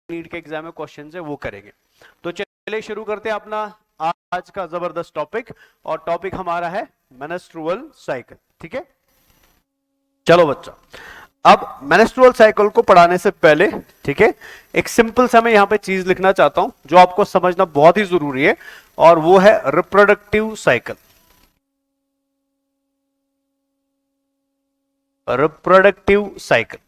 NEET के exam में question है वो करेंगे। तो चलिए शुरू करते हैं अपना आज का जबरदस्त टॉपिक, और टॉपिक हमारा है मेंस्ट्रुअल साइकिल। ठीक है, चलो बच्चा, अब मेंस्ट्रुअल साइकिल को पढ़ाने से पहले ठीक है एक सिंपल सा मैं यहां पे चीज लिखना चाहता हूं जो आपको समझना बहुत ही जरूरी है, और वो है रिप्रोडक्टिव साइकिल। Reproductive cycle.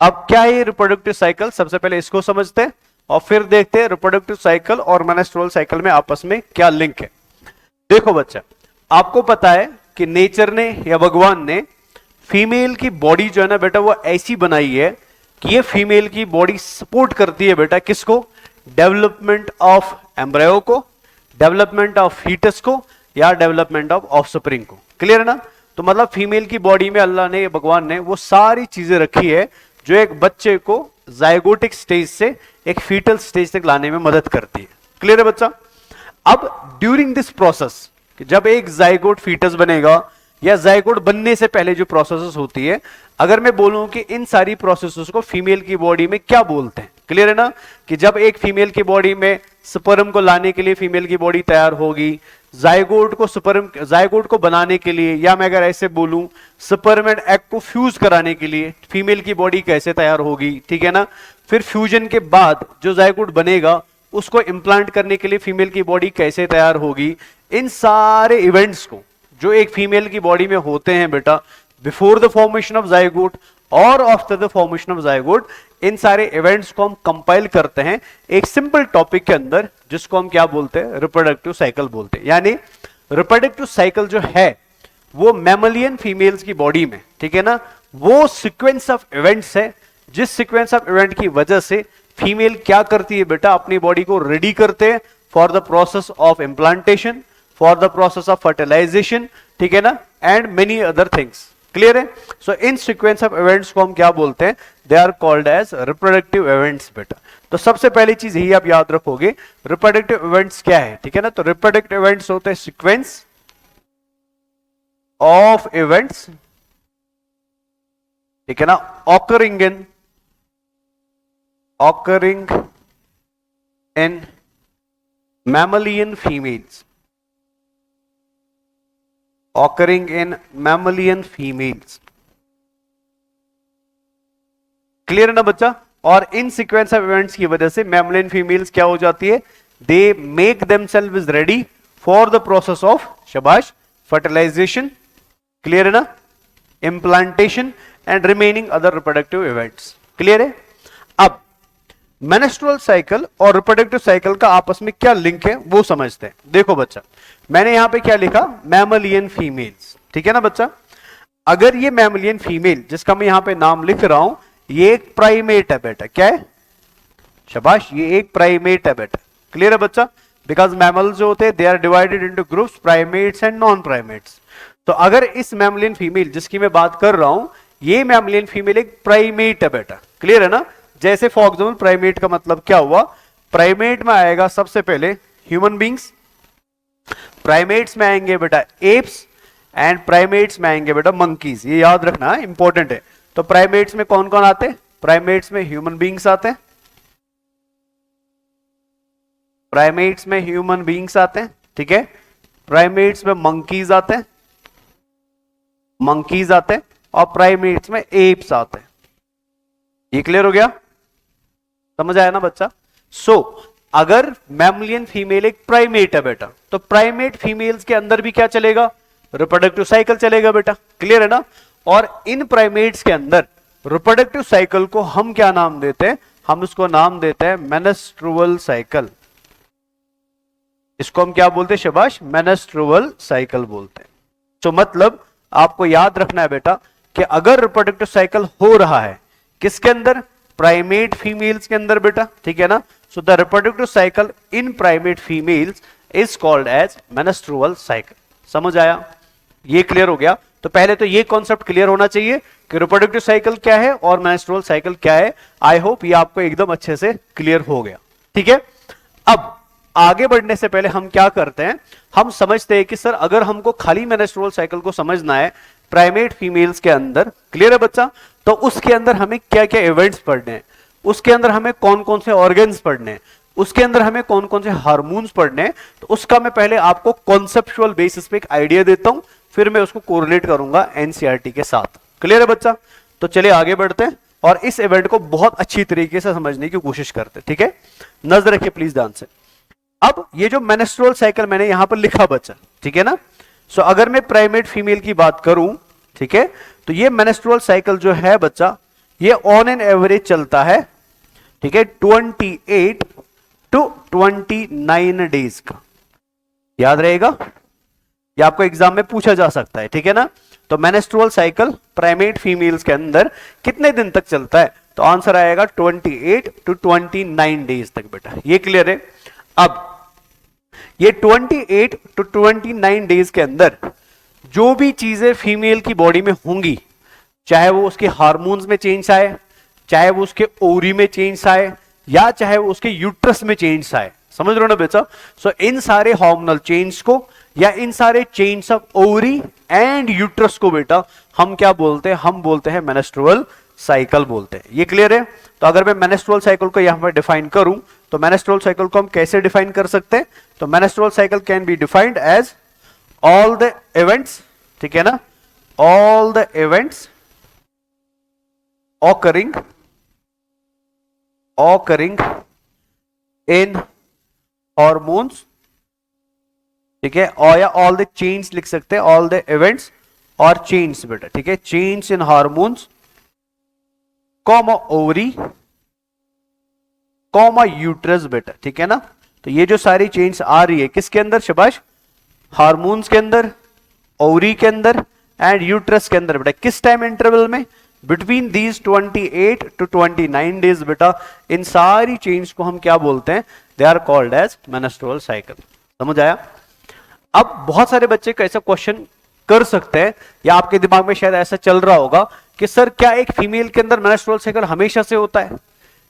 अब क्या है ये रिप्रोडक्टिव साइकिल, सबसे पहले इसको समझते हैं और फिर देखते हैं रिप्रोडक्टिव साइकिल और मेंस्ट्रुअल साइकिल में आपस में क्या लिंक है। देखो बच्चा, आपको पता है कि नेचर ने या भगवान ने फीमेल की बॉडी जो है ना बेटा वो ऐसी बनाई है कि ये फीमेल की बॉडी सपोर्ट करती है बेटा किसको, डेवलपमेंट ऑफ एम्ब्रायो को, डेवलपमेंट ऑफ फीटस को, या डेवलपमेंट ऑफ ऑफस्प्रिंग को। क्लियर है ना? तो मतलब फीमेल की बॉडी में अल्लाह ने, भगवान ने वो सारी चीजें रखी है जो एक बच्चे को जाइगोटिक स्टेज से एक फीटल स्टेज तक लाने में मदद करती है। क्लियर है बच्चा? अब ड्यूरिंग दिस प्रोसेस, जब एक जाइगोट फीटस बनेगा या जाइगोट बनने से पहले जो प्रोसेस होती है, अगर मैं बोलूं कि इन सारी प्रोसेसेस को फीमेल की बॉडी में क्या बोलते हैं, क्लियर है ना? कि जब एक फीमेल की बॉडी में स्पर्म को लाने के लिए फीमेल की बॉडी तैयार होगी, जाइगोट को बनाने के लिए, या मैं अगर ऐसे बोलूं स्पर्म एंड एग को फ्यूज कराने के लिए फीमेल की बॉडी कैसे तैयार होगी, ठीक है ना? फिर फ्यूजन के बाद जो जाइगोट बनेगा उसको इंप्लांट करने के लिए फीमेल की बॉडी कैसे तैयार होगी, इन सारे इवेंट्स को जो एक फीमेल की बॉडी में होते हैं बेटा before the formation of zygote और after the formation of zygote, इन सारे इवेंट्स को हम कंपाइल करते हैं एक सिंपल टॉपिक के अंदर जिसको हम क्या बोलते हैं, रिप्रोडक्टिव साइकिल बोलते हैं। यानी रिप्रोडक्टिव साइकिल जो है वो मैमलियन फीमेल्स की बॉडी में, ठीक है ना, वो सीक्वेंस ऑफ इवेंट्स है जिस सीक्वेंस ऑफ इवेंट की वजह से फीमेल क्या करती है बेटा, अपनी बॉडी को रेडी करते हैं for the process of implantation, for the process of fertilisation, ठीक है ना, and many other things. Clear है? So in sequence of events को हम क्या बोलते हैं, they are called as reproductive events बेटा। तो सबसे पहली चीज यही आप याद रखोगे, रिप्रोडक्टिव इवेंट्स क्या है, ठीक है ना? तो रिप्रोडक्टिव इवेंट्स होते हैं सीक्वेंस ऑफ इवेंट्स, ठीक है ना, occurring in mammalian females, occurring in mammalian females। Clear है ना बच्चा? और इन सीक्वेंस ऑफ इवेंट्स की वजह से मैमलियन फीमेल्स क्या हो जाती है, they make themselves ready for the process of शाबाश फर्टिलाइजेशन, क्लियर है ना, implantation and remaining other reproductive events. Clear है? अब मेंस्ट्रुअल साइकिल और रिप्रोडक्टिव साइकिल का आपस में क्या लिंक है वो समझते हैं। देखो बच्चा, मैंने यहां पे क्या लिखा, मैमलियन फीमेल्स, ठीक है ना बच्चा? अगर ये मैमलियन फीमेल जिसका मैं यहां पे नाम लिख रहा हूं, ये एक प्राइमेट है बेटा। क्या है? शाबाश, ये एक प्राइमेट है बेटा। क्लियर है बच्चा? बिकॉज मैमल्स जो होते हैं they are divided into groups, primates and non primates. तो अगर इस मैमलियन फीमेल जिसकी मैं बात कर रहा हूं, ये मैमलियन फीमेल एक प्राइमेट है बेटा। क्लियर है ना? जैसे फॉर एग्जाम्पल प्राइमेट का मतलब क्या हुआ, प्राइमेट में आएगा सबसे पहले ह्यूमन बींग्स, प्राइमेट्स में आएंगे बेटा एप्स, एंड प्राइमेट्स में आएंगे बेटा मंकीज। ये याद रखना इंपॉर्टेंट है। तो प्राइमेट्स में कौन कौन आते हैं, प्राइमेट्स में ह्यूमन बींग्स आते हैं, प्राइमेट्स में ह्यूमन बींग्स आते हैं, ठीक है, प्राइमेट्स में मंकीज आते हैं, और प्राइमेट्स में एप्स आते हैं। ये क्लियर हो गया? समझ आया ना बच्चा? अगर मैमलियन फीमेल एक प्राइमेट है बेटा, तो प्राइमेट फीमेल्स के अंदर भी क्या चलेगा, रिप्रोडक्टिव साइकिल चलेगा बेटा। क्लियर है ना? और इन प्राइमेट्स के अंदर रिप्रोडक्टिव साइकिल को हम क्या नाम देते हैं, हम इसको नाम देते हैं मेंस्ट्रुअल साइकिल। इसको हम क्या बोलते हैं, शाबाश, मेंस्ट्रुअल साइकिल बोलते हैं। तो मतलब आपको याद रखना है बेटा कि अगर रिप्रोडक्टिव साइकिल हो रहा है किसके अंदर, प्राइमेट फीमेल्स के अंदर बेटा, ठीक है ना? So the reproductive cycle in primate females is called as menstrual cycle. समझ आया? ये क्लियर हो गया? तो पहले तो ये कॉन्सेप्ट क्लियर होना चाहिए कि रिप्रोडक्टिव साइकिल क्या है और मेंस्ट्रुअल साइकिल क्या है। आई होप ये आपको एकदम अच्छे से क्लियर हो गया। ठीक है, अब आगे बढ़ने से पहले हम क्या करते हैं, हम समझते हैं कि सर अगर हमको खाली मेंस्ट्रुअल साइकिल को समझना है प्राइमेट फीमेल्स के अंदर, क्लियर है बच्चा, तो उसके अंदर हमें क्या क्या इवेंट्स पढ़ने हैं, उसके अंदर हमें कौन कौन से ऑर्गन्स पढ़ने हैं, उसके अंदर हमें कौन कौन से हार्मोन्स पढ़ने हैं, तो उसका मैं पहले आपको कॉन्सेप्चुअल बेसिस पे एक आइडिया देता हूं, फिर मैं उसको कोरिलेट करूंगा एनसीईआरटी के साथ। क्लियर है बच्चा? तो चलिए आगे बढ़ते हैं और इस इवेंट को बहुत अच्छी तरीके से समझने की कोशिश करते हैं। ठीक है, नजर रखिए प्लीज ध्यान से। अब ये जो मेनेस्ट्रुअल साइकिल मैंने यहां पर लिखा बच्चा, ठीक है ना, सो अगर मैं प्राइमेट फीमेल की बात करूं, ठीक है, तो ये मेनेस्ट्रुअल साइकिल जो है बच्चा, ये ऑन एन एवरेज चलता है, ठीक है, 28 टू 29 डेज का। याद रहेगा, ये आपको एग्जाम में पूछा जा सकता है, ठीक है ना। तो मेनेस्ट्रुअल साइकिल प्राइमेट फीमेल्स के अंदर कितने दिन तक चलता है, तो आंसर आएगा 28 टू 29 डेज तक बेटा। ये क्लियर है? अब ये 28 टू 29 डेज के अंदर जो भी चीजें फीमेल की बॉडी में होंगी, चाहे वो उसके हार्मोन्स में चेंज आए, चाहे वो उसके ओवरी में चेंज आए, या चाहे वो उसके यूट्रस में चेंज आए, समझ रहे हो ना बेटा। सो इन सारे हार्मोनल चेंज को या इन सारे change of ovary and uterus को बेटा हम क्या बोलते हैं? हम बोलते हैं मेनेस्ट्रुअल साइकिल बोलते हैं। ये क्लियर है? तो अगर मैं मेनेस्ट्रुअल साइकिल को यहां पर डिफाइन करूं, तो मेनेस्ट्रुअल साइकिल को हम कैसे डिफाइन कर सकते हैं? तो menstrual cycle can be defined as all the events, ठीक है ना, all the events occurring in hormones, ठीक है, और या ऑल द चेंज लिख सकते हैं, ऑल द इवेंट्स और चेंज बेटा, ठीक है, change in hormones comma ovary comma uterus बेटा, ठीक है ना। तो ये जो सारी चेंज आ रही है किसके अंदर शाबाश? हार्मोन्स के अंदर, ओवरी के अंदर एंड यूट्रस के अंदर बेटा। किस टाइम इंटरवल में? बिटवीन दीज 28 टू 29 डेज बेटा। इन सारी चेंज को हम क्या बोलते हैं? They are called as menstrual cycle. समझ आया? अब बहुत सारे बच्चे का ऐसा क्वेश्चन कर सकते हैं, या आपके दिमाग में शायद ऐसा चल रहा होगा कि सर क्या एक फीमेल के अंदर मेनेस्ट्रुअल साइकिल हमेशा से होता है,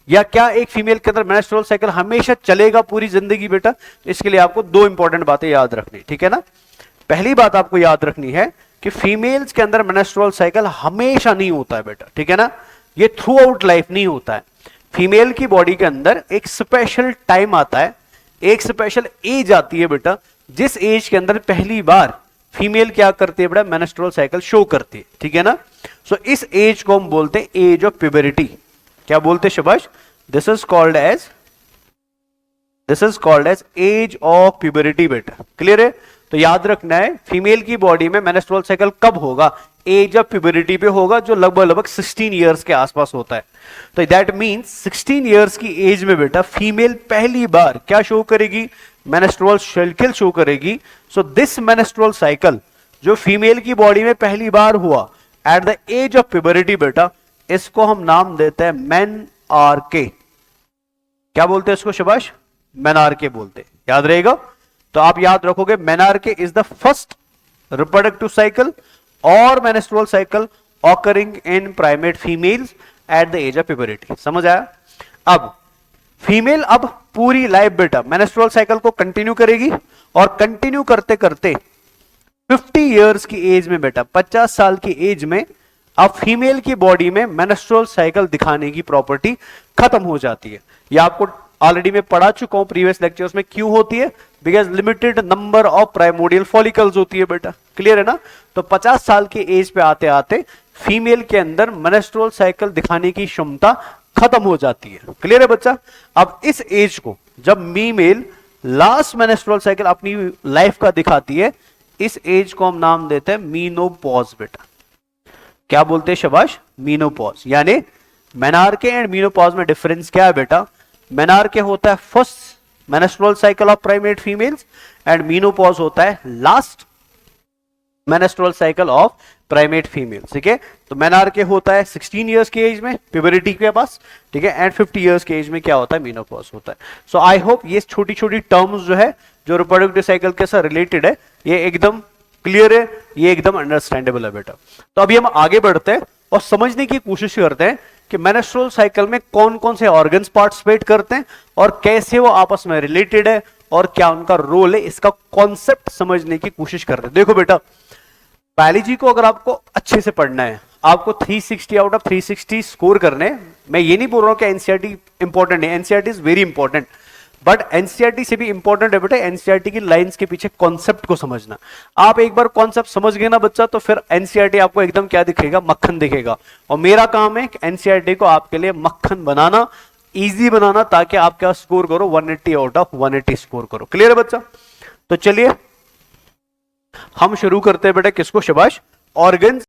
या क्या एक फीमेल के अंदर मेनेस्ट्रुअल साइकिल हमेशा चलेगा पूरी जिंदगी बेटा? तो इसके लिए आपको दो इंपॉर्टेंट बातें याद रखनी, ठीक है ना। पहली बात आपको याद रखनी है कि फीमेल्स के अंदर मेनेस्ट्रुअल साइकिल हमेशा नहीं होता है बेटा, ठीक है ना, ये थ्रू आउट लाइफ नहीं होता है। फीमेल की बॉडी के अंदर एक स्पेशल टाइम आता है, एक स्पेशल एज आती है बेटा, जिस एज के अंदर पहली बार फीमेल क्या करती है बेटा? मेनेस्ट्रुअल साइकिल शो करती है, ठीक है ना। सो इस एज को हम बोलते हैं एज ऑफ प्यूबरिटी। क्या बोलते हैं शाबाश? This is called as age of puberty बेटा। क्लियर है? तो याद रखना है फीमेल की बॉडी में मेनेस्ट्रुअल साइकिल कब होगा? एज ऑफ प्यूबरिटी पे होगा, जो लगभग 16 इयर्स के आसपास होता है। तो दैट मींस 16 इयर्स की एज में बेटा फीमेल पहली बार क्या शो करेगी? मेनेस्ट्रुअल साइकिल शो करेगी। सो दिस मेनेस्ट्रुअल साइकिल जो फीमेल की बॉडी में पहली बार हुआ eight the age of puberty बेटा, इसको हम नाम देते हैं मेनआरके। क्या बोलते हैं इसको शाबाश? मेनआरके बोलते हैं। याद रहेगा? तो आप याद रखोगे menarche is the first reproductive cycle और menstrual cycle occurring in primate females at the age of puberty. समझ आया? अब फीमेल अब पूरी लाइफ बेटा मेनेस्ट्रुअल साइकिल को कंटिन्यू करेगी, और कंटिन्यू करते करते 50 इयर्स की एज में बेटा, 50 साल की एज में अब फीमेल की बॉडी में मेनेस्ट्रुअल साइकिल दिखाने की प्रॉपर्टी खत्म हो जाती है। ये आपको ऑलरेडी मैं पढ़ा चुका हूं प्रीवियस लेक्चर्स में। क्यों होती है? Because limited number of primordial follicles होती है बेटा। क्लियर है ना? तो 50 साल की एज पे आते आते फीमेल के अंदर मेनेस्ट्रुअल साइकिल दिखाने की क्षमता खत्म हो जाती है। क्लियर है बच्चा? अब इस एज को जब फीमेल लास्ट मेनेस्ट्रुअल साइकिल अपनी लाइफ का दिखाती है, इस एज को हम नाम देते हैं मीनोपॉज बेटा। क्या बोलते हैं शाबाश? मीनोपॉज। यानी मेनार्के एंड मीनोपॉज में डिफरेंस क्या है बेटा? मेनार्के होता है first menstrual cycle of primate females and menopause होता है last menstrual cycle of primate females. ठीक है? तो मेनार्के होता है 16 इयर्स की एज में प्यूबरिटी के पास, ठीक है, एंड 50 इयर्स की एज में क्या होता है? मीनोपॉज होता है। सो आई होप ये छोटी छोटी टर्म्स जो है जो रिप्रोडक्टिव साइकिल के साथ रिलेटेड है, ये एकदम क्लियर है, ये एकदम अंडरस्टैंडेबल है बेटा। तो अभी हम आगे बढ़ते हैं और समझने की कोशिश करते हैं कि मेनेस्ट्रुअल साइकिल में कौन कौन से ऑर्गन्स पार्टिसिपेट करते हैं और कैसे वो आपस में रिलेटेड है और क्या उनका रोल है, इसका कॉन्सेप्ट समझने की कोशिश करते हैं। देखो बेटा, बायोलॉजी को अगर आपको अच्छे से पढ़ना है, आपको 360 आउट ऑफ 360 स्कोर करने। मैं ये नहीं बोल रहा हूं कि एनसीईआरटी इंपॉर्टेंट है, NCERT is very important, but NCERT से भी इंपॉर्टेंट है बेटा एनसीईआरटी की लाइंस के पीछे कॉन्सेप्ट को समझना। आप एक बार कॉन्सेप्ट समझ गए ना बच्चा, तो फिर एनसीईआरटी आपको एकदम क्या दिखेगा, मक्खन दिखेगा। और मेरा काम है एनसीईआरटी को आपके लिए मक्खन बनाना, इजी बनाना, ताकि आप क्या स्कोर करो, 180 आउट ऑफ 180 स्कोर करो। क्लियर है बच्चा? तो चलिए हम शुरू करते हैं बेटा किसको, शाबाश, ऑर्गन्स।